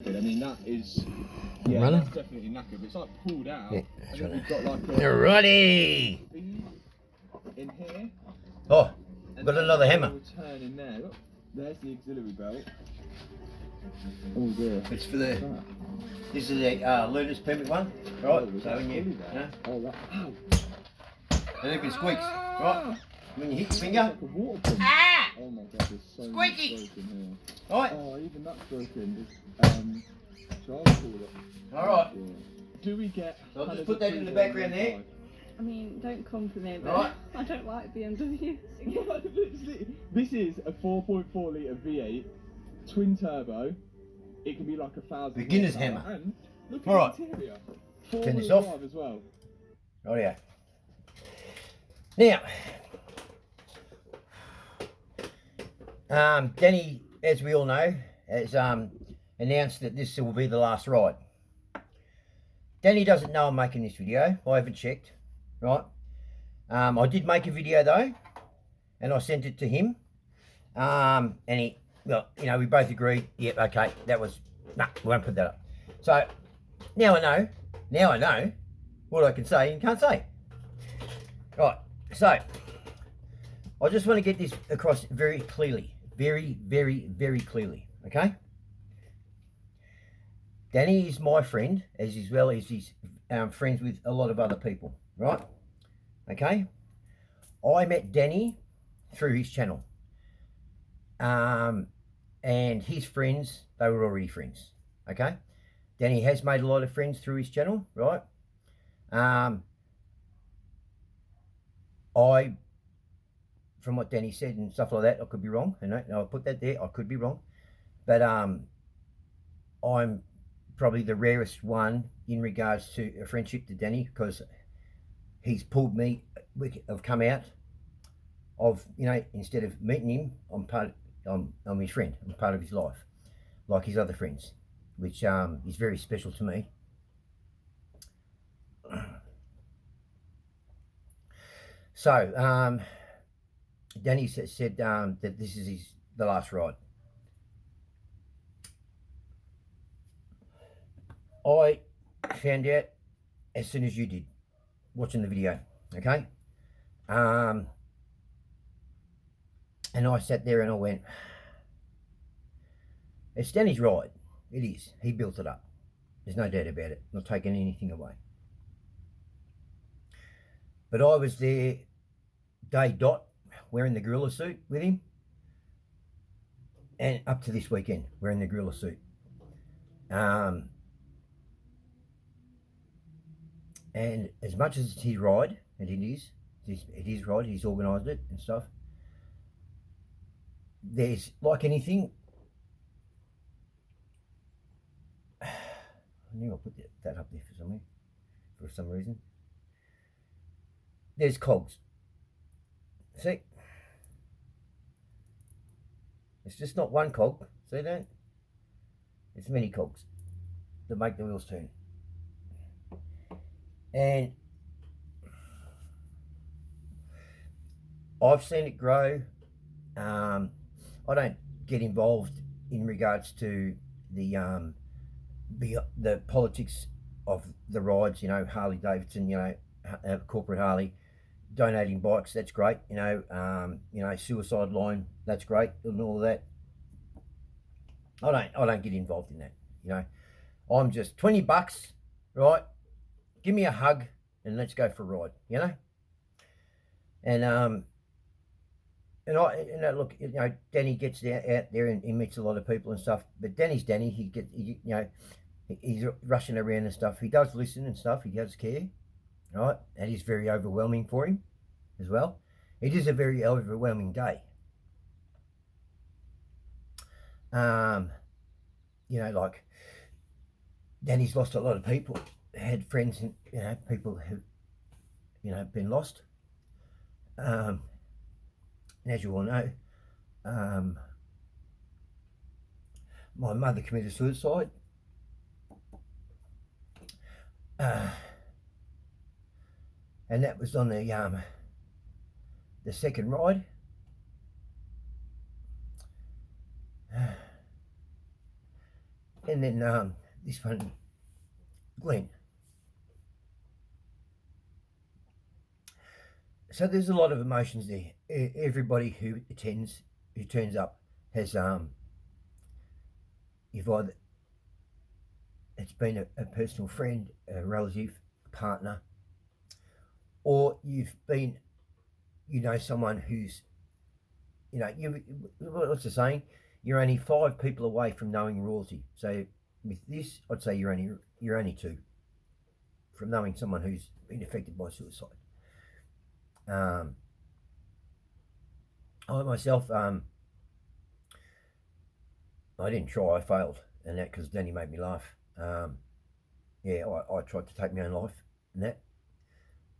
knackered. I mean, that is, yeah, Running? that's definitely knackered. It's like pulled out. Yeah, I think we've got like a Alrighty! feed in here. Oh, And got then another a hammer. little turn in there. Look, there's the auxiliary belt. Oh dear. It's for the. What's that? This is a learner's permit one, right? So when you, Oh, that. Ow. and if it squeaks, right? When you hit your finger, Like a water pump. ah! Oh my god, there's so much Squeaky. broken Right, here. Oh, even that's broken. It's, charcoal. alright. Yeah. Do we get... So I'll kind just of put that in the background there. I mean, don't compliment me, but Right. I don't like BMWs. This is a 4.4 litre V8, twin turbo. It can be like 1,000. Beginner's horsepower. hammer. And look at Alright. the interior. Turn this 4-wheel off. drive as well. Rightio. Now, Danny, as we all know, has announced that this will be the last ride. Danny doesn't know I'm making this video. I haven't checked, right? I did make a video though, and I sent it to him. And he, well, you know, we both agreed, yep, okay, that was, nah, we won't put that up. So, now I know what I can say and can't say. Right, so, I just want to get this across very clearly. Very, very, very clearly, okay? Danny is my friend, as well as he's friends with a lot of other people, right? Okay? I met Danny through his channel. And his friends, they were already friends, okay? Danny has made a lot of friends through his channel, right? From what Danny said and stuff like that, I could be wrong. And I'll put that there, I could be wrong. But I'm probably the rarest one in regards to a friendship to Danny, because he's pulled me. I've come out of, you know, instead of meeting him, I'm his friend. I'm part of his life, like his other friends, which is very special to me. So Danny said that this is the last ride. I found out as soon as you did, watching the video, okay? And I sat there and I went, it's Danny's ride. It is. He built it up. There's no doubt about it. Not taking anything away. But I was there day dot, wearing the gorilla suit with him, and up to this weekend wearing the gorilla suit. And as much as it's his ride, and it is his ride, he's organised it and stuff, there's, like anything, I knew I'll put that up there for some reason. There's cogs. See? It's just not one cog, see that? It's many cogs that make the wheels turn. And I've seen it grow. I don't get involved in regards to the politics of the rides, you know, Harley Davidson, you know, corporate Harley, donating bikes, that's great, you know, suicide line, that's great, and all of that. I don't get involved in that, you know. I'm just $20, right? Give me a hug and let's go for a ride, you know. And look, you know, Danny gets out there and he meets a lot of people and stuff. But Danny's Danny. You know, he's rushing around and stuff. He does listen and stuff. He does care, right? That is very overwhelming for him as well. It is a very overwhelming day. You know, like Danny's lost a lot of people. Had friends and, you know, people who, you know, been lost. And as you all know, my mother committed suicide. And that was on the second ride. And then this one, Glenn. So there's a lot of emotions there. Everybody who turns up, has you've either, it's been a personal friend, a relative, a partner, or you've been, someone who's, what's the saying? You're only 5 people away from knowing royalty. So with this, I'd say you're only 2 from knowing someone who's been affected by suicide. I myself, I didn't try, I failed, and that because Danny made me laugh. Yeah, I tried to take my own life, and that,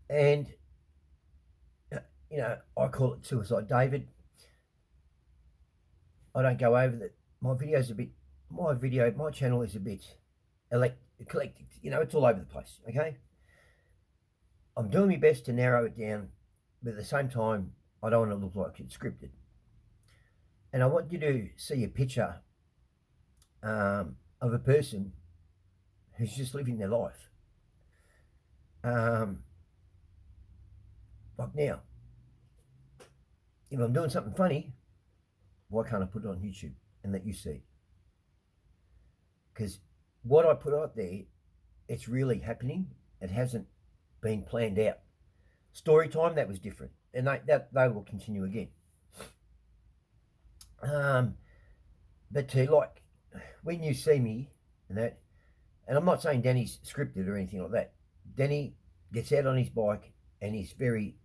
and I call it suicide. David, I don't go over that. My channel is a bit eclectic. It's all over the place. Okay, I'm doing my best to narrow it down, but at the same time, I don't want to look like it's scripted. And I want you to see a picture of a person who's just living their life. Like now, if I'm doing something funny, why can't I put it on YouTube and let you see? Because what I put out there, it's really happening. It hasn't been planned out. Story time, that was different, and they will continue again. But like when you see me and that, and I'm not saying Danny's scripted or anything like that. Danny gets out on his bike and he's very,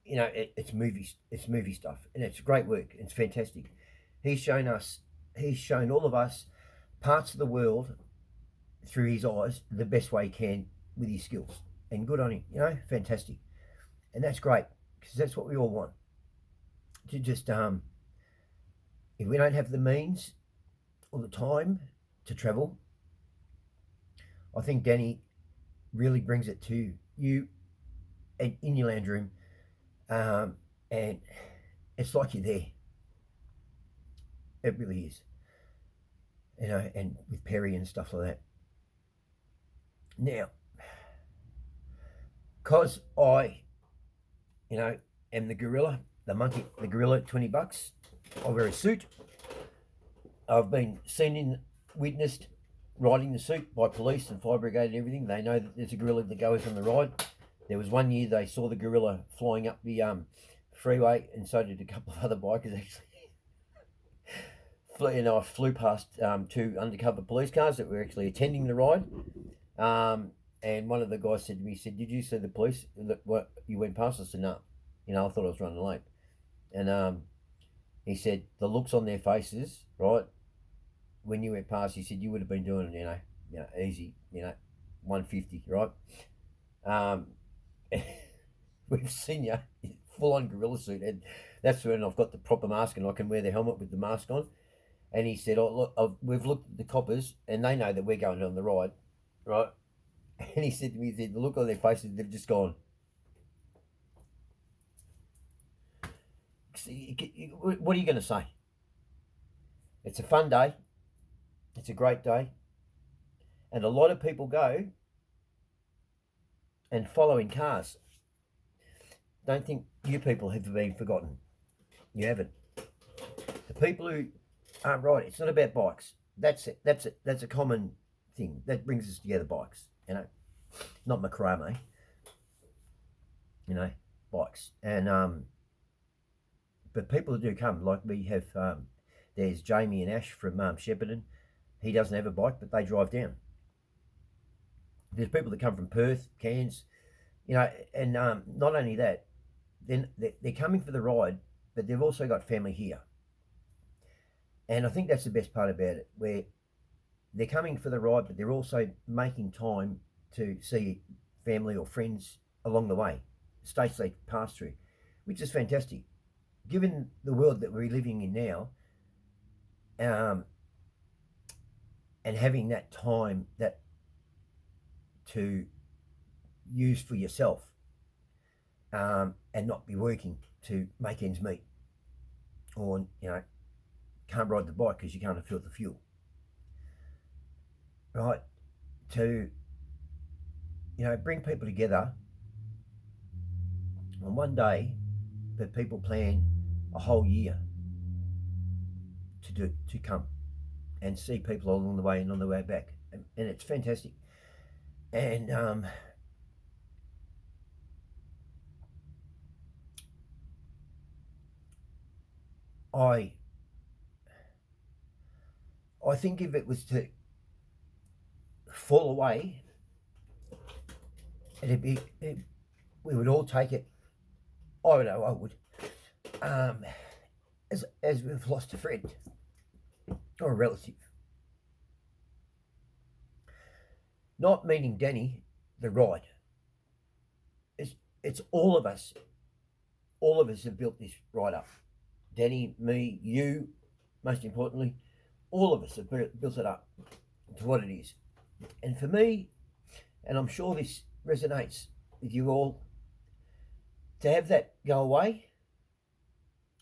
it's movie stuff, and it's great work. It's fantastic. He's shown all of us parts of the world through his eyes the best way he can with his skills, and good on him. Fantastic, and that's great because that's what we all want. To just if we don't have the means or the time to travel, I think Danny really brings it to you and in your lounge room, and it's like you're there. It really is, and with Perry and stuff like that. Now, because I, am the gorilla, the monkey, the gorilla, $20. I wear a suit. I've been witnessed riding the suit by police and fire brigade and everything. They know that there's a gorilla that goes on the ride. There was one year they saw the gorilla flying up the freeway, and so did a couple of other bikers actually. I flew past 2 undercover police cars that were actually attending the ride. And one of the guys said to me, he said, "Did you see the police that you went past?" I said, "No. I thought I was running late." And he said, "The looks on their faces, right, when you went past," he said, "you would have been doing it, easy, 150, right? We've seen you full on gorilla suit, and that's when I've got the proper mask and I can wear the helmet with the mask on." And he said, "Oh, look, we've looked at the coppers and they know that we're going on the ride, right?" And he said to me, "The look on their faces, they've just gone." What are you going to say? It's a fun day. It's a great day. And a lot of people go and follow in cars. Don't think you people have been forgotten. You haven't. The people who aren't right, it's not about bikes. That's it. That's a common thing. That brings us together, bikes. Not macrame. Bikes. And but people that do come, like we have, there's Jamie and Ash from Shepparton. He doesn't have a bike, but they drive down. There's people that come from Perth, Cairns, and not only that, then they're coming for the ride, but they've also got family here. And I think that's the best part about it, where they're coming for the ride, but they're also making time to see family or friends along the way, states they pass through, which is fantastic. Given the world that we're living in now, and having that time to use for yourself, and not be working to make ends meet, or can't ride the bike because you can't afford the fuel. right, to, bring people together on one day, but people plan a whole year to come and see people along the way and on the way back, and it's fantastic. And I think if it was to fall away, we would all take it. I know I would. As we've lost a friend or a relative. Not meaning Danny, the ride. It's all of us. All of us have built this ride up. Danny, me, you, most importantly, all of us have built it up to what it is. And for me, and I'm sure this resonates with you all, to have that go away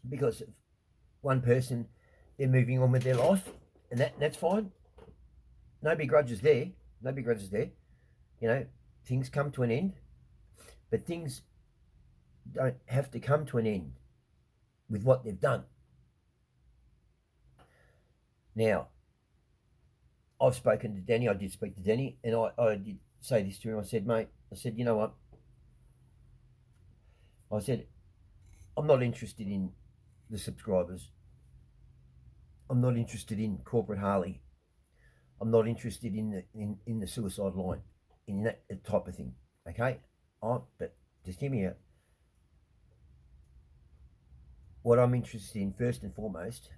because of one person, they're moving on with their life, and that's fine. No begrudges there. No begrudges there. Things come to an end, but things don't have to come to an end with what they've done. Now, I've spoken to Danny. I did speak to Danny, and I did say this to him. I said, mate, you know what? I said, I'm not interested in the subscribers. I'm not interested in corporate Harley. I'm not interested in the suicide line, in that type of thing. Okay? But just hear me out. What I'm interested in first and foremost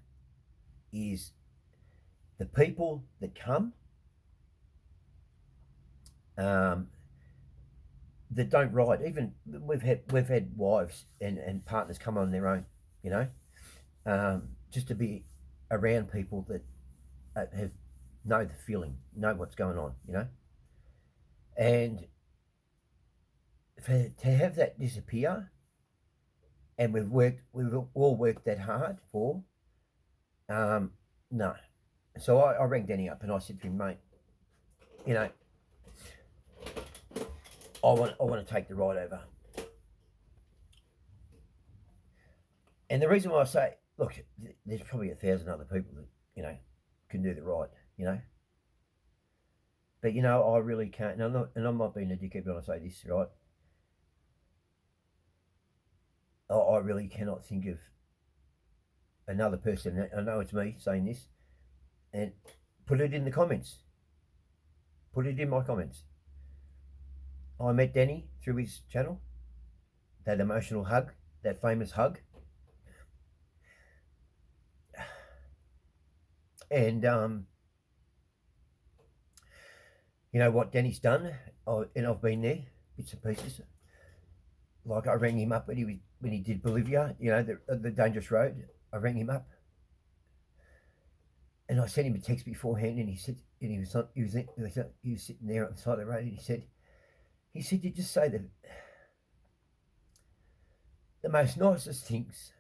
is the people that come that don't ride. Even we've had wives and partners come on their own, just to be around people that know the feeling, know what's going on, and to have that disappear, and we've all worked that hard for, no. So I rang Danny up and I said to him, mate, I want to take the ride over. And the reason why I say, look, there's probably 1,000 other people that, can do the ride, But, I really can't, and I'm not being a dickhead when I say this, right? I really cannot think of another person. I know it's me saying this, and put it in the comments. Put it in my comments. I met Danny through his channel. That emotional hug, that famous hug. And you know what Danny's done, and I've been there, bits and pieces. Like I rang him up when he did Bolivia, the dangerous road. I rang him up, and I sent him a text beforehand, and he said, and he was sitting there on the side of the road, and he said, you just say the most nicest things.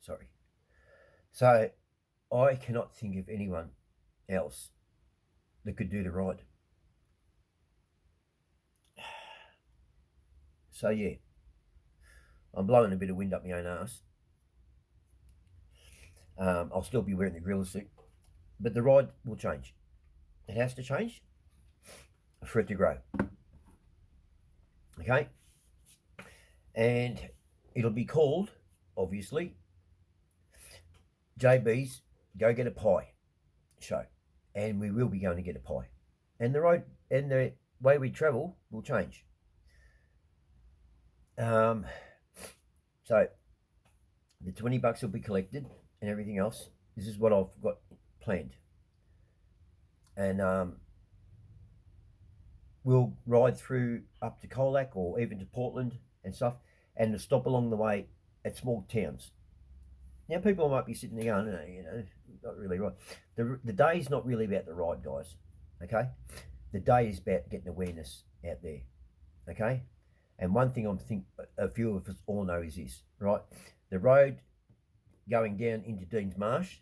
Sorry. So I cannot think of anyone else that could do the ride. So yeah, I'm blowing a bit of wind up my own arse. I'll still be wearing the gorilla suit, but the ride will change. It has to change for it to grow. Okay? And it'll be called, obviously, JB's Go Get a Pie show. And we will be going to get a pie. And the road and the way we travel will change. So the $20 will be collected and everything else. This is what I've got planned. And we'll ride through up to Colac or even to Portland and stuff, and to stop along the way at small towns. Now people might be sitting there going, not really right. The day is not really about the ride, guys. Okay, the day is about getting awareness out there. Okay, And one thing I think a few of us all know is this, right? The road going down into Dean's Marsh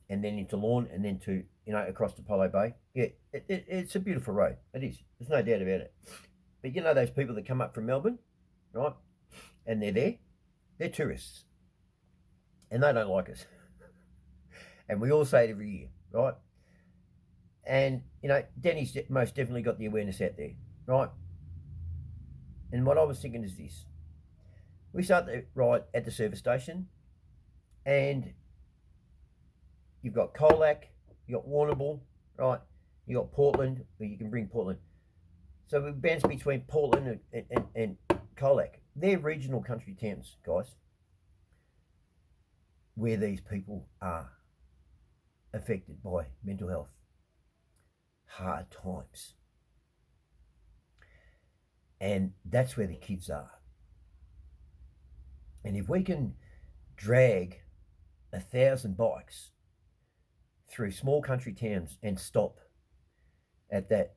and then into Lawn and then to, across to Polo Bay. Yeah, it's a beautiful road. It is. There's no doubt about it. But you know those people that come up from Melbourne, right? And they're there? They're tourists. And they don't like us. And we all say it every year, right? And, Denny's most definitely got the awareness out there, right? And what I was thinking is this. We start the ride at the service station and you've got Colac, you've got Warrnambool, right? You've got Portland, where you can bring Portland. So we bounce between Portland and Colac. They're regional country towns, guys, where these people are affected by mental health. Hard times. And that's where the kids are. And if we can drag 1,000 bikes through small country towns and stop at that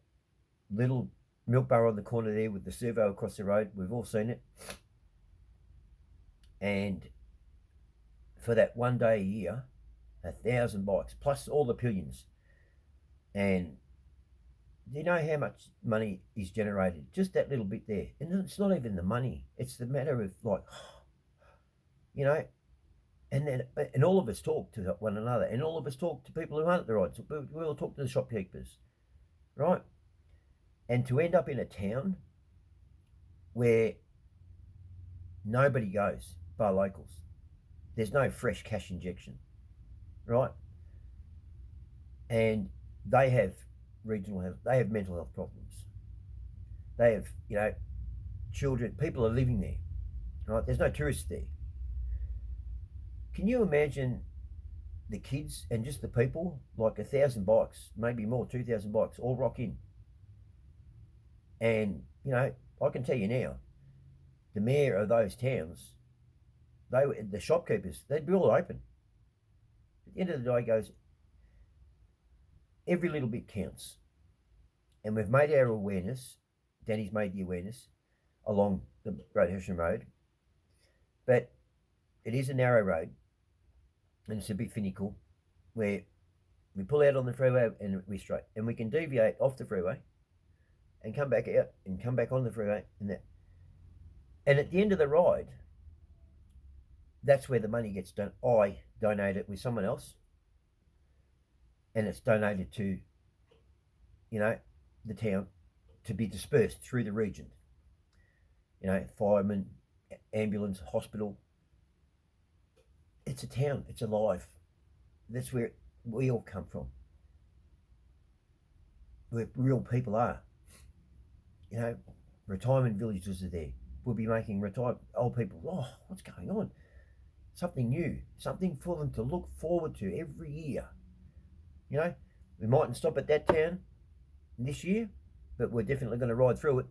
little milk bar on the corner there with the servo across the road, we've all seen it. And for that one day a year, 1,000 bikes, plus all the pillions. And do you know how much money is generated? Just that little bit there. And it's not even the money. It's the matter of and then all of us talk to one another, and all of us talk to people who aren't at the rides. We all talk to the shopkeepers, right? And to end up in a town where nobody goes bar locals, there's no fresh cash injection, right? And they have regional health, they have mental health problems. They have, children, people are living there, right? There's no tourists there. Can you imagine the kids and just the people, like 1,000 bikes, maybe more, 2,000 bikes, all rock in? And, I can tell you now, the mayor of those towns, the shopkeepers, they'd be all open. At the end of the day, goes, every little bit counts. And we've made our awareness, Danny's made the awareness along the Great Hersham Road, but it is a narrow road and it's a bit finical where we pull out on the freeway and we're straight, and we can deviate off the freeway and come back out and come back on the freeway and that. And at the end of the ride, that's where the money gets done. I donate it with someone else, and it's donated to, the town to be dispersed through the region. Firemen, ambulance, hospital. It's a town. It's alive. That's where we all come from. Where real people are. Retirement villages are there. We'll be making old people, what's going on? Something new. Something for them to look forward to every year. We mightn't stop at that town this year, but we're definitely going to ride through it,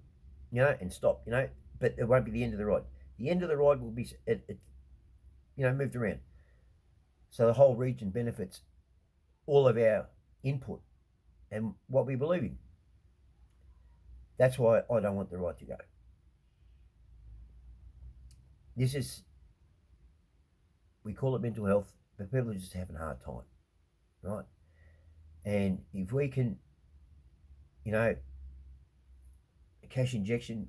and stop, but it won't be the end of the ride. The end of the ride will be, moved around. So the whole region benefits all of our input and what we believe in. That's why I don't want the ride to go. We call it mental health, but people are just having a hard time, right? And if we can, a cash injection,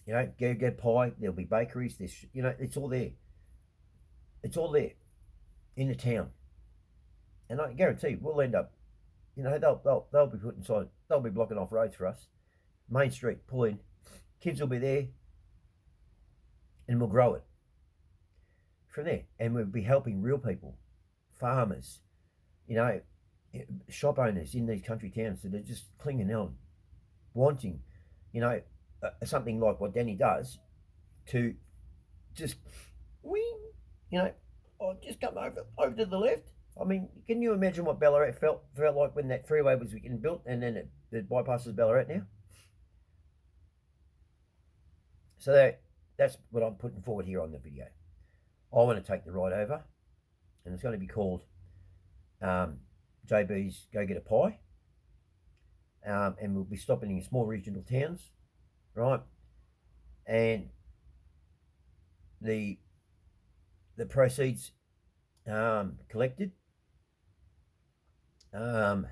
go pie, there'll be bakeries, it's all there. It's all there in the town. And I guarantee we'll end up, they'll be putting signs, they'll be blocking off roads for us. Main Street, pull in, kids will be there, and we'll grow it from there. And we'll be helping real people, farmers, shop owners in these country towns that are just clinging on, wanting, something like what Danny does to just just come over to the left. I mean, can you imagine what Ballarat felt like when that freeway was getting built and then it bypasses Ballarat now? So that's what I'm putting forward here on the video. I want to take the ride over, and it's going to be called JB's Go Get a Pie, and we'll be stopping in small regional towns, right? and the proceeds collected, and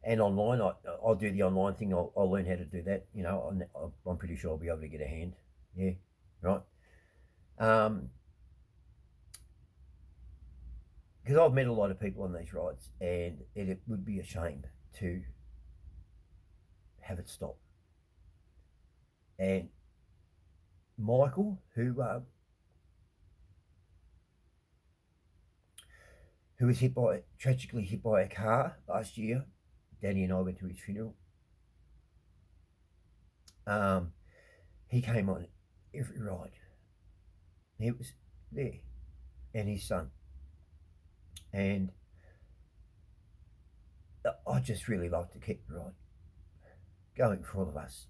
online, I'll do the online thing. I'll learn how to do that. You know, I'm pretty sure I'll be able to get a hand. Yeah, right. Because I've met a lot of people on these rides, and it would be a shame to have it stop. And Michael, who was tragically hit by a car last year, Danny and I went to his funeral. He came on every ride. He was there, and his son. And I just really like to keep the ride going for all of us.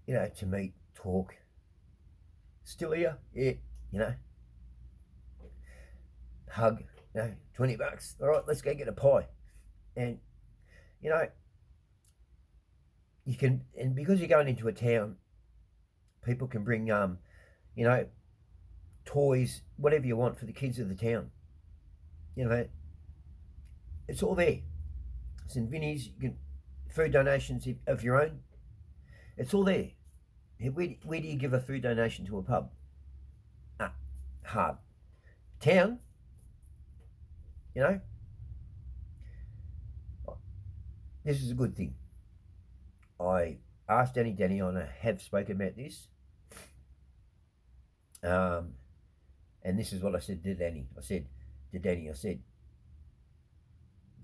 You know, to meet, talk. Still here? Yeah, you know. Hug, you know, $20. All right, let's go get a pie. And, you know, you can, and because you're going into a town, people can bring, you know, toys, whatever you want for the kids of the town. You know, it's all there. St. Vinny's, you can, food donations of your own. It's all there. Where do you give a food donation to a pub? Hard. Town, you know, this is a good thing. I asked Danny, and I have spoken about this. And this is what I said to Danny. I said,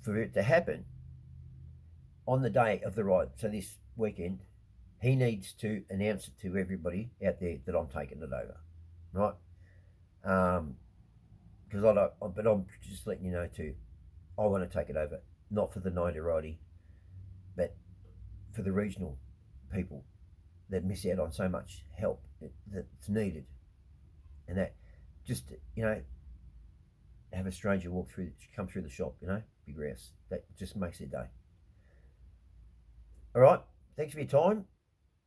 for it to happen on the day of the ride, so this weekend, he needs to announce it to everybody out there that I'm taking it over, right? Because but I'm just letting you know too, I want to take it over, not for the notoriety, but for the regional people that miss out on so much help that's needed, and that just, you know, have a stranger come through the shop, you know, big grouse. That just makes their day. All right, thanks for your time.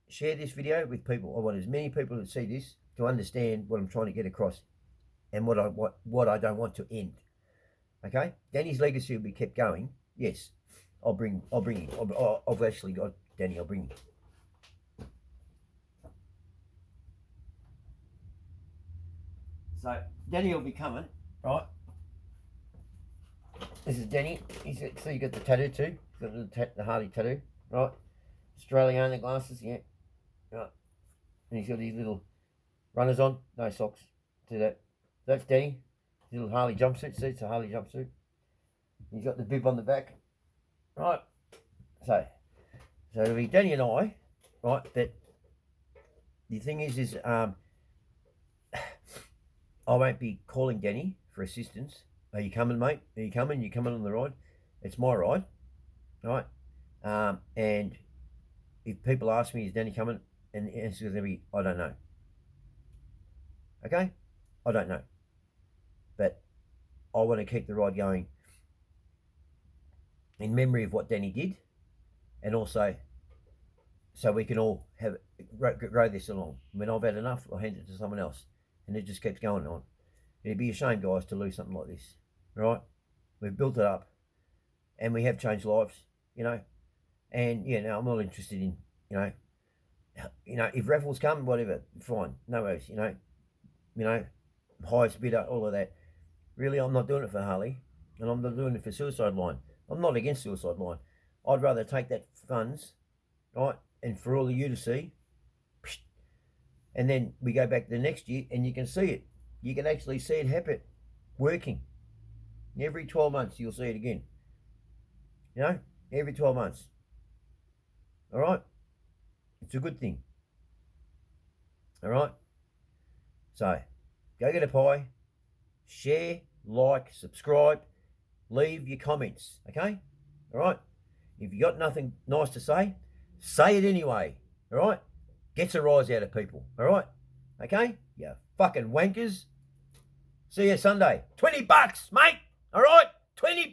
Share this video with people. I want as many people to see this to understand what I'm trying to get across, and what I don't want to end. Okay, Danny's legacy will be kept going. Yes, I'll bring him. I've actually got Danny. I'll bring him. So Danny will be coming, right? This is Danny. So you got the tattoo too. He's got the Harley tattoo, right? Australiana glasses, yeah. Right. And he's got these little runners on, no socks. See that? That's Danny. His little Harley jumpsuit. See, it's a Harley jumpsuit. He's got the bib on the back. Right. So it'll be Danny and I, right? But the thing is I won't be calling Danny for assistance. Are you coming, mate? Are you coming? You coming on the ride? It's my ride, right? And if people ask me, is Danny coming? And the answer is going to be, I don't know. Okay? I don't know. But I want to keep the ride going in memory of what Danny did, and also so we can all have grow this along. When I've had enough, I'll hand it to someone else, and it just keeps going on. It'd be a shame, guys, to lose something like this, right? We've built it up, and we have changed lives, you know. And yeah, now I'm not interested in, you know, if raffles come, whatever, fine, no worries, you know, highest bidder, all of that. Really, I'm not doing it for Harley, and I'm not doing it for Suicide Line. I'm not against Suicide Line. I'd rather take that funds, right, and for all of you to see, and then we go back the next year, and you can see it. You can actually see it happen, working. Every 12 months, you'll see it again. You know, every 12 months. All right? It's a good thing. All right? So, go get a pie, share, like, subscribe, leave your comments, okay? All right? If you got nothing nice to say it anyway, all right? Gets a rise out of people, all right? Okay? You fucking wankers. See you Sunday. $20, mate, all right? $20.